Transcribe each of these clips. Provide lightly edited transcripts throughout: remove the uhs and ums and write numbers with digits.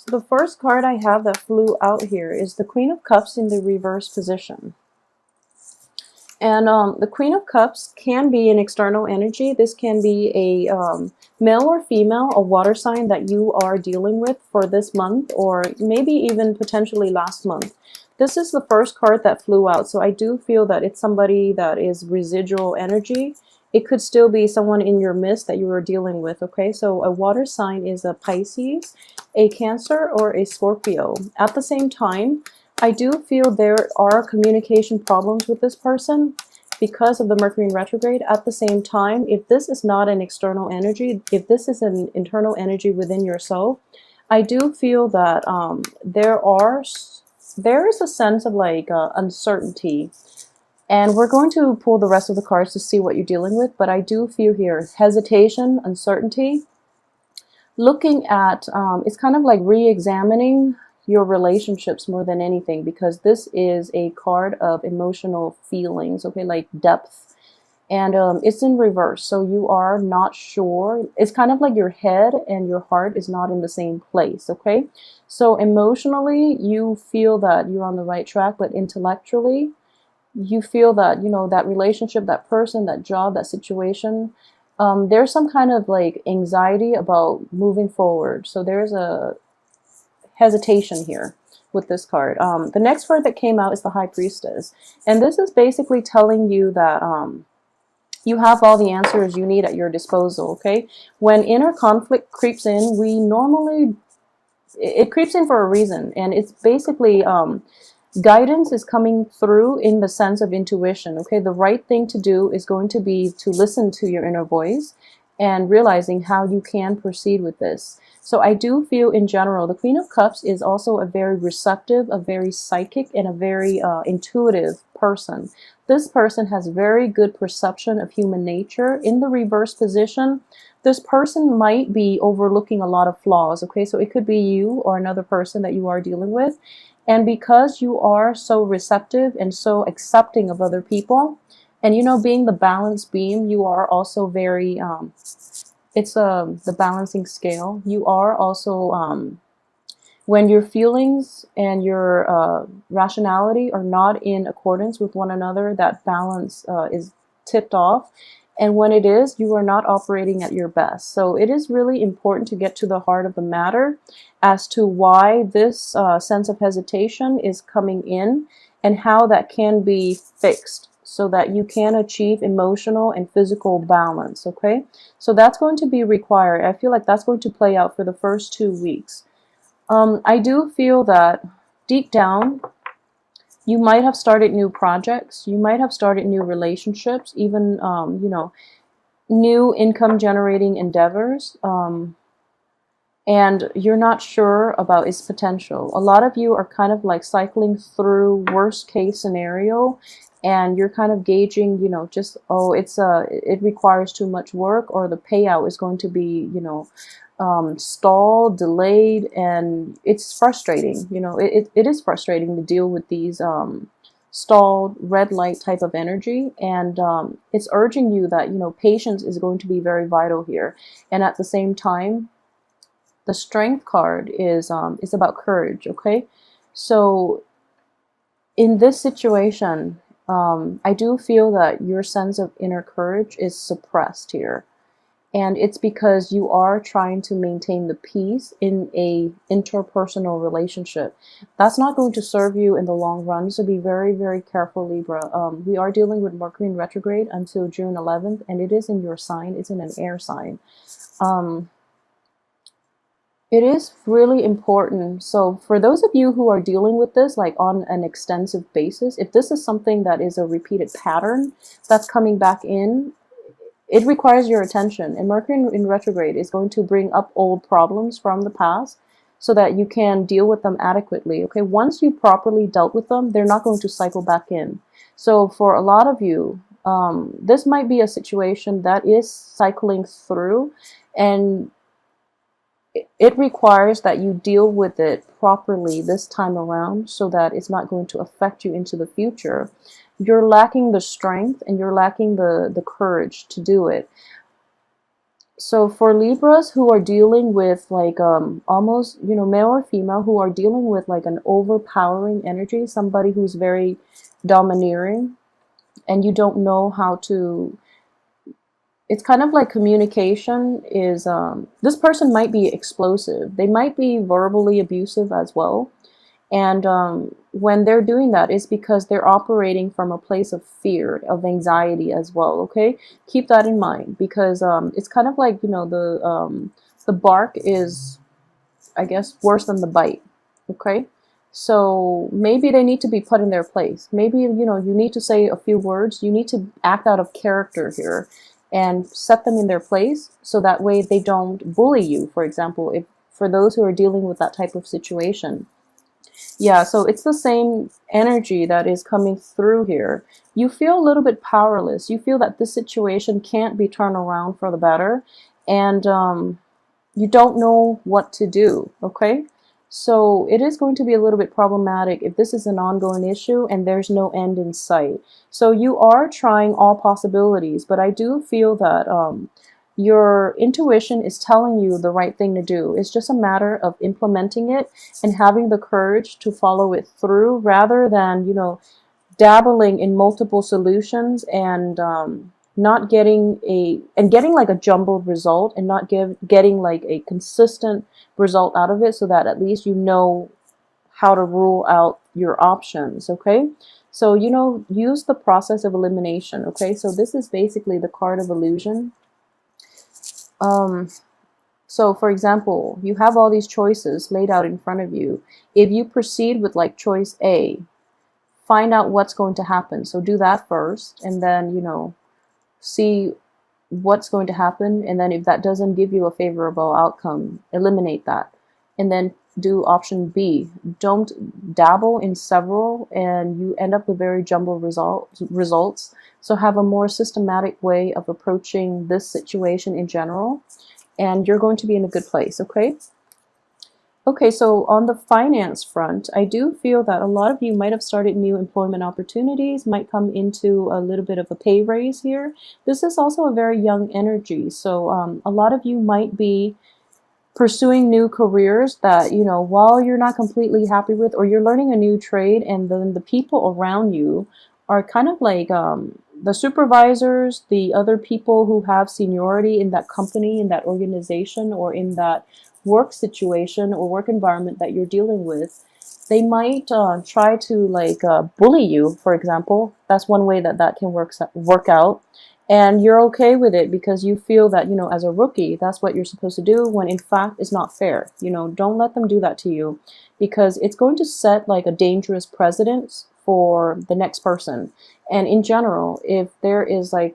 So the first card I have that flew out here is the Queen of Cups in the reverse position. And the Queen of Cups can be an external energy. This can be a male or female, a water sign that you are dealing with for this month, or maybe even potentially last month. This is the first card that flew out, so I do feel that it's somebody that is residual energy. It could still be someone in your midst that you are dealing with, okay? So a water sign is a Pisces, a Cancer, or a Scorpio. At the same time, I do feel there are communication problems with this person because of the Mercury in retrograde. At the same time, if this is not an external energy, if this is an internal energy within yourself, I do feel that there is a sense of like uncertainty. And we're going to pull the rest of the cards to see what you're dealing with, but I do feel here hesitation, uncertainty, looking at, it's kind of like re-examining your relationships more than anything, because this is a card of emotional feelings, okay, like depth. And it's in reverse, so you are not sure. It's kind of like your head and your heart is not in the same place, okay? So emotionally, you feel that you're on the right track, but intellectually, you feel that, you know, that relationship, that person, that job, that situation, there's some kind of like anxiety about moving forward. So there's a hesitation here with this card. The next card that came out is the High Priestess. And this is basically telling you that you have all the answers you need at your disposal, okay? When inner conflict creeps in, it creeps in for a reason. And it's basically guidance is coming through in the sense of intuition, okay? The right thing to do is going to be to listen to your inner voice and realizing how you can proceed with this. So I do feel in general, the Queen of Cups is also a very receptive, a very psychic, and a very intuitive person. This person has very good perception of human nature. In the reverse position, this person might be overlooking a lot of flaws, okay? So it could be you or another person that you are dealing with. And because you are so receptive and so accepting of other people, and you know, being the balance beam, you are also very, it's the balancing scale. You are also, when your feelings and your rationality are not in accordance with one another, that balance is tipped off. And when it is, you are not operating at your best. So it is really important to get to the heart of the matter as to why this sense of hesitation is coming in and how that can be fixed so that you can achieve emotional and physical balance, okay? So that's going to be required. I feel like that's going to play out for the first 2 weeks. I do feel that deep down, you might have started new projects, you might have started new relationships, even, you know, new income generating endeavors, and you're not sure about its potential. A lot of you are kind of like cycling through worst case scenario, and you're kind of gauging, you know, just, oh, it requires too much work, or the payout is going to be, you know, stalled, delayed, and it's frustrating. You know, it is frustrating to deal with these stalled red light type of energy, and it's urging you that, you know, patience is going to be very vital here. And at the same time, the Strength card is about courage, okay? So in this situation, I do feel that your sense of inner courage is suppressed here. And it's because you are trying to maintain the peace in a interpersonal relationship. That's not going to serve you in the long run, so be very, very careful, Libra. We are dealing with Mercury in retrograde until June 11th, and it is in your sign. It's in an air sign. It is really important. So for those of you who are dealing with this like on an extensive basis, if this is something that is a repeated pattern that's coming back in, it requires your attention. And Mercury in retrograde is going to bring up old problems from the past so that you can deal with them adequately. Okay, once you properly dealt with them, they're not going to cycle back in. So for a lot of you, this might be a situation that is cycling through, and it requires that you deal with it properly this time around so that it's not going to affect you into the future. You're lacking the strength and you're lacking the courage to do it. So for Libras who are dealing with like almost, you know, male or female, who are dealing with like an overpowering energy, somebody who's very domineering, and you don't know how to, it's kind of like communication is this person might be explosive. They might be verbally abusive as well. And when they're doing that, it's because they're operating from a place of fear, of anxiety as well. Okay, keep that in mind, because it's kind of like, you know, the bark is, I guess, worse than the bite. Okay, so maybe they need to be put in their place. Maybe, you know, you need to say a few words. You need to act out of character here and set them in their place, so that way they don't bully you. For example, if for those who are dealing with that type of situation. Yeah, so it's the same energy that is coming through here. You feel a little bit powerless. You feel that this situation can't be turned around for the better, and you don't know what to do, okay? So it is going to be a little bit problematic if this is an ongoing issue and there's no end in sight. So you are trying all possibilities, but I do feel that your intuition is telling you the right thing to do. It's just a matter of implementing it and having the courage to follow it through, rather than, you know, dabbling in multiple solutions and not getting getting like a jumbled result, and not getting like a consistent result out of it, so that at least you know how to rule out your options. Okay, so, you know, use the process of elimination. Okay, so this is basically the card of illusion. um so for example, you have all these choices laid out in front of you. If you proceed with like choice A, find out what's going to happen. So do that first, and then, you know, see what's going to happen. And then if that doesn't give you a favorable outcome, eliminate that. And then do option B. Don't dabble in several and you end up with very jumbled results. So have a more systematic way of approaching this situation in general, and you're going to be in a good place, okay? Okay, so on the finance front, I do feel that a lot of you might have started new employment opportunities, might come into a little bit of a pay raise here. This is also a very young energy, so a lot of you might be pursuing new careers that, you know, while you're not completely happy with, or you're learning a new trade, and then the people around you are kind of like the supervisors, the other people who have seniority in that company, in that organization, or in that work situation or work environment that you're dealing with. They might try to like bully you, for example. That's one way that that can work out. And you're okay with it because you feel that, you know, as a rookie, that's what you're supposed to do, when in fact it's not fair. You know, don't let them do that to you, because it's going to set like a dangerous precedent for the next person. And in general, if there is like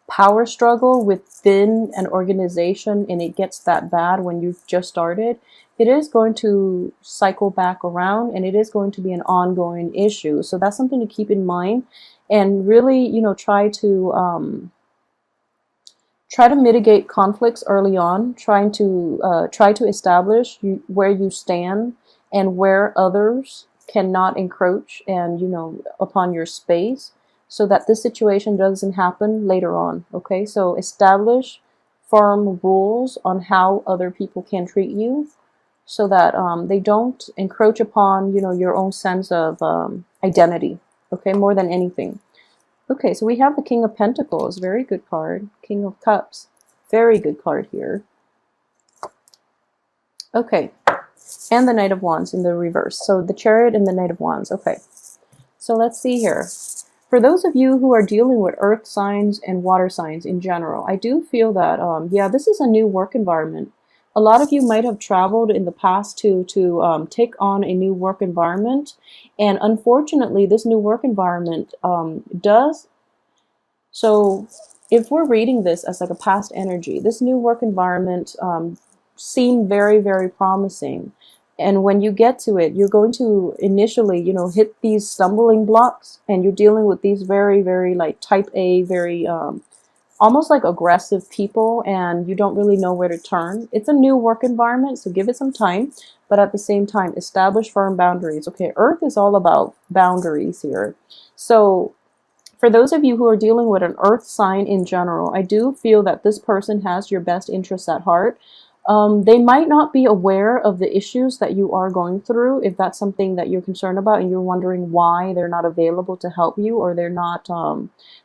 power struggle within an organization and it gets that bad when you've just started, it is going to cycle back around and it is going to be an ongoing issue. So that's something to keep in mind, and really, you know, try to mitigate conflicts early on, try to establish where you stand and where others cannot encroach and, you know, upon your space, so that this situation doesn't happen later on. Okay, so establish firm rules on how other people can treat you, so that they don't encroach upon, you know, your own sense of identity. Okay, more than anything. Okay, so we have the King of Pentacles, very good card. King of Cups, very good card here. Okay, and the Knight of Wands in the reverse. So the Chariot and the Knight of Wands. Okay, so let's see here. For those of you who are dealing with earth signs and water signs in general, I do feel that, yeah, this is a new work environment. A lot of you might have traveled in the past to take on a new work environment. And unfortunately, this new work environment does. So if we're reading this as like a past energy, this new work environment seemed very, very promising. And when you get to it, you're going to initially, you know, hit these stumbling blocks, and you're dealing with these very, very like type A, very almost like aggressive people, and you don't really know where to turn. It's a new work environment, so give it some time, but at the same time, establish firm boundaries. Okay, Earth is all about boundaries here. So For those of you who are dealing with an earth sign in general, I do feel that this person has your best interests at heart. They might not be aware of the issues that you are going through, if that's something that you're concerned about and you're wondering why they're not available to help you, or they're not,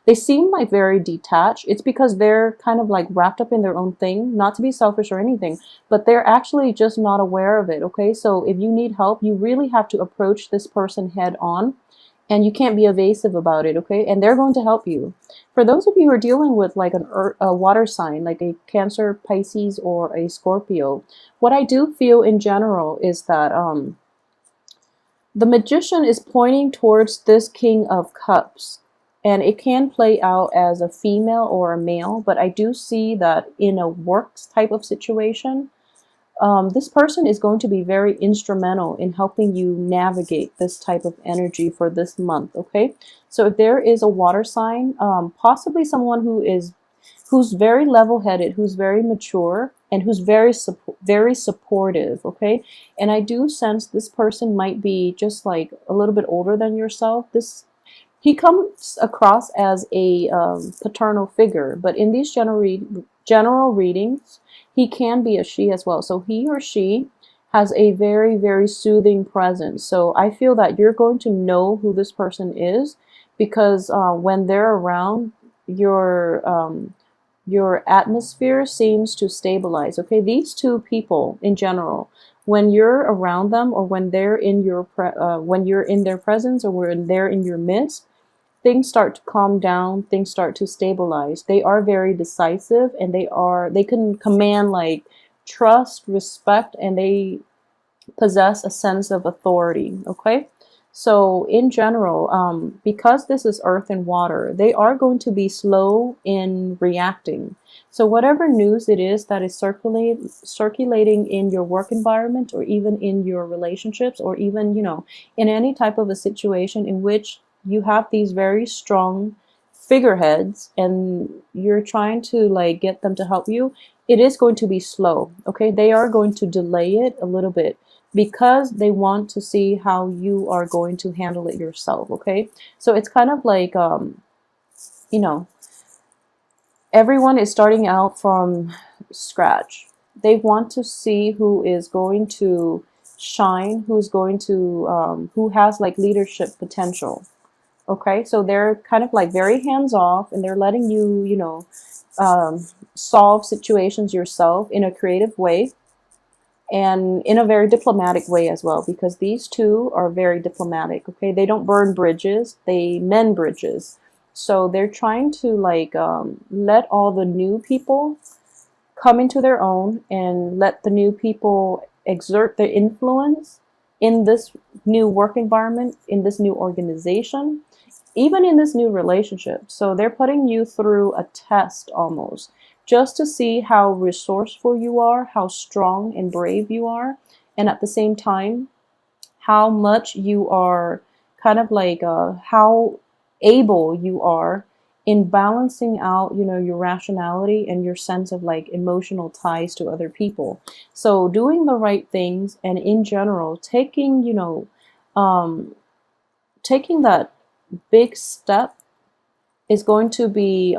they seem like very detached. It's because they're kind of like wrapped up in their own thing, not to be selfish or anything, but they're actually just not aware of it, okay? So if you need help, you really have to approach this person head on, and you can't be evasive about it, okay? And they're going to help you. For those of you who are dealing with like a water sign, like a Cancer, Pisces, or a Scorpio, what I do feel in general is that the Magician is pointing towards this King of Cups. And it can play out as a female or a male, but I do see that in a works type of situation, this person is going to be very instrumental in helping you navigate this type of energy for this month, okay? So if there is a water sign, possibly someone who's very level-headed, who's very mature, and who's very supportive, okay? And I do sense this person might be just like a little bit older than yourself. He comes across as a paternal figure, but in these general readings, he can be a she as well. So he or she has a very, very soothing presence. So I feel that you're going to know who this person is, because when they're around, your atmosphere seems to stabilize. Okay, these two people in general, when you're around them, or when they're in your when you're in their presence, or when they're in your midst, things start to calm down, things start to stabilize. They are very decisive, and they can command like trust, respect, and they possess a sense of authority, okay? So in general, because this is earth and water, they are going to be slow in reacting. So whatever news it is that is circulating in your work environment, or even in your relationships, or even, you know, in any type of a situation in which you have these very strong figureheads and you're trying to like get them to help you, it is going to be slow, okay? They are going to delay it a little bit, because they want to see how you are going to handle it yourself, okay? So it's kind of like, you know, everyone is starting out from scratch. They want to see who is going to shine, who's going to, who has like leadership potential. Okay, so they're kind of like very hands-off, and they're letting you, you know, solve situations yourself in a creative way, and in a very diplomatic way as well, because these two are very diplomatic, okay? They don't burn bridges, they mend bridges. So they're trying to like let all the new people come into their own, and let the new people exert their influence in this new work environment, in this new organization, even in this new relationship. So they're putting you through a test almost, just to see how resourceful you are, how strong and brave you are, and at the same time, how much you are kind of like, how able you are in balancing out, you know, your rationality and your sense of like emotional ties to other people. So doing the right things, and in general, taking, you know, taking that big step is going to be,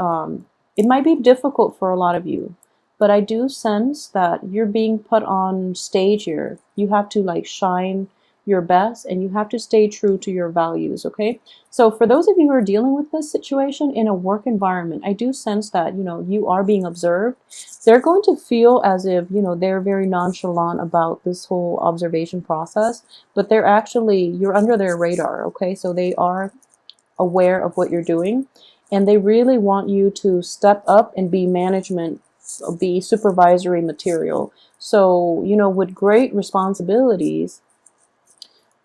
it might be difficult for a lot of you, but I do sense that you're being put on stage here. You have to like shine your best, and you have to stay true to your values, okay? So for those of you who are dealing with this situation in a work environment, I do sense that, you know, you are being observed. They're going to feel as if, you know, they're very nonchalant about this whole observation process, but they're actually, you're under their radar, okay? So they are aware of what you're doing, and they really want you to step up and be management, be supervisory material. So, you know, with great responsibilities,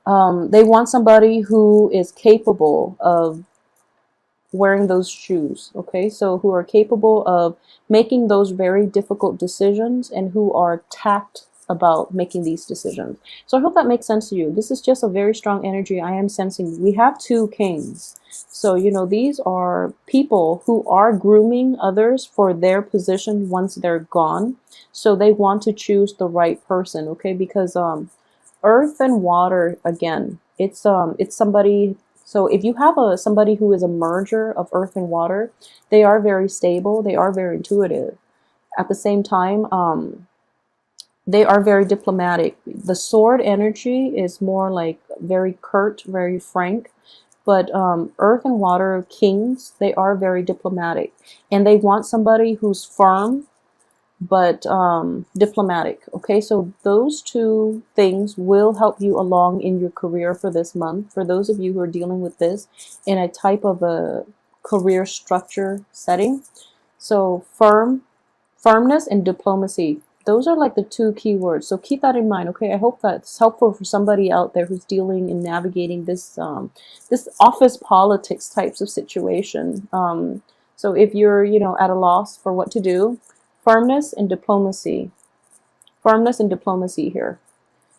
they want somebody who is capable of wearing those shoes, okay? So who are capable of making those very difficult decisions, and who are tact about making these decisions. So I hope that makes sense to you. This is just a very strong energy I am sensing. We have two kings. So, you know, these are people who are grooming others for their position once they're gone. So they want to choose the right person, okay? Because earth and water, again, it's somebody So if you have somebody who is a merger of earth and water, they are very stable, they are very intuitive. At the same time, they are very diplomatic. The sword energy is more like very curt, very frank. But earth and water kings, they are very diplomatic. And they want somebody who's firm, but diplomatic. Okay, so those two things will help you along in your career for this month. For those of you who are dealing with this in a type of a career structure setting. So firmness and diplomacy. Those are like the two key words. So keep that in mind. Okay, I hope that's helpful for somebody out there who's dealing and navigating this this office politics types of situation. So if you're, you know, at a loss for what to do, firmness and diplomacy. Firmness and diplomacy here.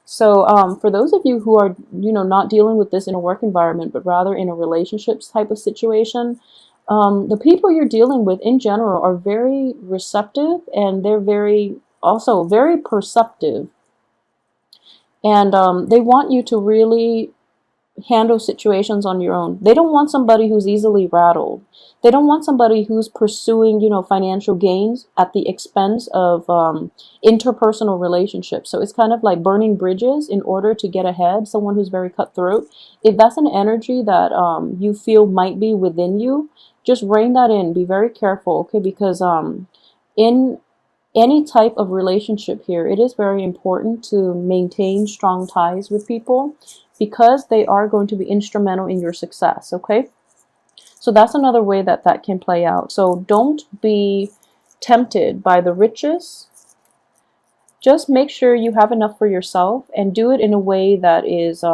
So for those of you who are, you know, not dealing with this in a work environment, but rather in a relationships type of situation, the people you're dealing with in general are very receptive, and they're also very perceptive. And they want you to really handle situations on your own. They don't want somebody who's easily rattled. They don't want somebody who's pursuing, you know, financial gains at the expense of interpersonal relationships. So it's kind of like burning bridges in order to get ahead. Someone who's very cutthroat. If that's an energy that you feel might be within you, just rein that in. Be very careful, okay? Because in any type of relationship here, it is very important to maintain strong ties with people, because they are going to be instrumental in your success, okay? So that's another way that that can play out. So don't be tempted by the riches. Just make sure you have enough for yourself, and do it in a way that is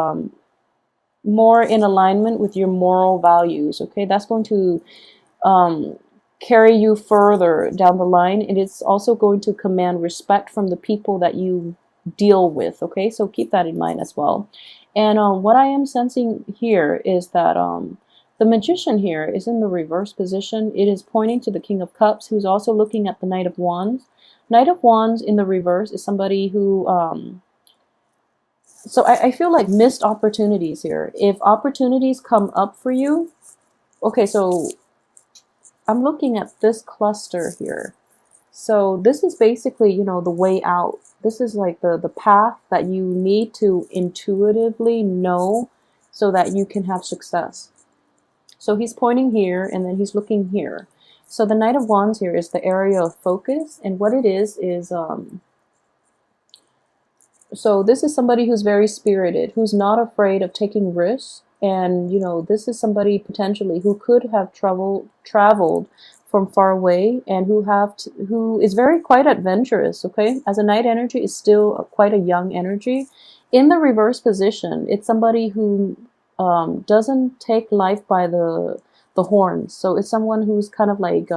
more in alignment with your moral values, okay? That's going to carry you further down the line, and it's also going to command respect from the people that you deal with, okay? So keep that in mind as well. And what I am sensing here is that the Magician here is in the reverse position. It is pointing to the King of Cups, who's also looking at the Knight of Wands. Knight of Wands in the reverse is somebody who so I feel like missed opportunities here. If opportunities come up for you, okay, so I'm looking at this cluster here. So this is basically, you know, the way out. This is like the path that you need to intuitively know so that you can have success. So he's pointing here, and then he's looking here. So the Knight of Wands here is the area of focus, and what it is so this is somebody who's very spirited, who's not afraid of taking risks. And, you know, this is somebody potentially who could have traveled from far away, and who is very quite adventurous, okay? As a Knight energy is still quite a young energy. In the reverse position, it's somebody who doesn't take life by the horns. So it's someone who's kind of like